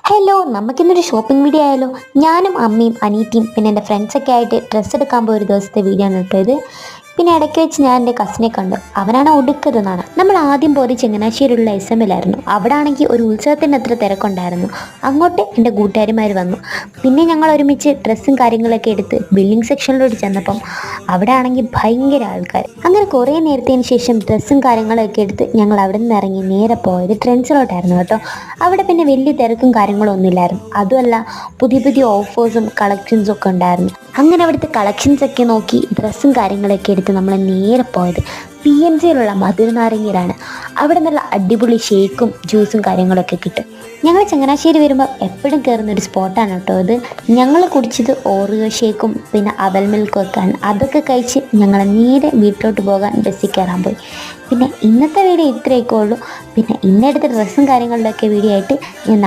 Hello, നമുക്കിന്നൊരു shopping video ആയാലോ? ഞാനും അമ്മയും അനീറ്റിയും പിന്നെ എൻ്റെ ഫ്രണ്ട്സൊക്കെ ആയിട്ട് ഡ്രസ്സ് എടുക്കാൻ പോയ ഒരു ദിവസത്തെ വീഡിയോ ആണ് കേട്ടോ ഇത്. പിന്നെ ഇടയ്ക്ക് വെച്ച് ഞാൻ എൻ്റെ കസിനെ കണ്ടു. അവനാണ് ഒടുക്കതെന്നാണ്. നമ്മൾ ആദ്യം പോയത് ചങ്ങനാശ്ശേരിയിലുള്ള SM-ലായിരുന്നു. അവിടെ ആണെങ്കിൽ ഒരു ഉത്സവത്തിൻ്റെ അത്ര തിരക്കുണ്ടായിരുന്നു. അങ്ങോട്ട് എൻ്റെ കൂട്ടുകാരിമാർ വന്നു. പിന്നെ ഞങ്ങൾ ഒരുമിച്ച് ഡ്രസ്സും കാര്യങ്ങളൊക്കെ എടുത്ത് ബില്ലിംഗ് സെക്ഷനിലോട്ട് ചെന്നപ്പം അവിടെ ആണെങ്കിൽ ഭയങ്കര ആൾക്കാർ. അങ്ങനെ കുറേ നേരത്തിന് ശേഷം ഡ്രസ്സും കാര്യങ്ങളൊക്കെ എടുത്ത് ഞങ്ങൾ അവിടെ നിന്ന് ഇറങ്ങി നേരെ പോയത് ട്രെൻഡ്സിലോട്ടായിരുന്നു കേട്ടോ. അവിടെ പിന്നെ വലിയ തിരക്കും കാര്യങ്ങളും ഒന്നുമില്ലായിരുന്നു. അതുമല്ല, പുതിയ പുതിയ ഓഫേഴ്സും കളക്ഷൻസും ഒക്കെ ഉണ്ടായിരുന്നു. അങ്ങനെ അവിടുത്തെ കളക്ഷൻസൊക്കെ നോക്കി ഡ്രസ്സും കാര്യങ്ങളൊക്കെ എടുത്ത് നമ്മൾ നേരെ പോയത് PNGയിലുള്ള മധുരനാരങ്ങയിലാണ്. അവിടെ നല്ല അടിപൊളി ഷേക്കും ജ്യൂസും കാര്യങ്ങളൊക്കെ കിട്ടും. ഞങ്ങൾ ചങ്ങനാശ്ശേരി വരുമ്പോൾ എപ്പോഴും കയറുന്നൊരു സ്പോട്ടാണ് കേട്ടോ ഇത്. ഞങ്ങൾ കുടിച്ചത് ഓറിയോ ഷേക്കും പിന്നെ അവൽ മിൽക്കും ഒക്കെയാണ്. അതൊക്കെ കഴിച്ച് ഞങ്ങൾ നേരെ വീട്ടിലോട്ട് പോകാൻ ബസ്സിൽ കയറാൻ പോയി. പിന്നെ ഇന്നത്തെ വീഡിയോ ഇത്രയൊക്കെ ഉള്ളൂ. പിന്നെ ഇന്നെടുത്ത ഡ്രസ്സും കാര്യങ്ങളുടെയൊക്കെ വീഡിയോ ആയിട്ട് ഞാൻ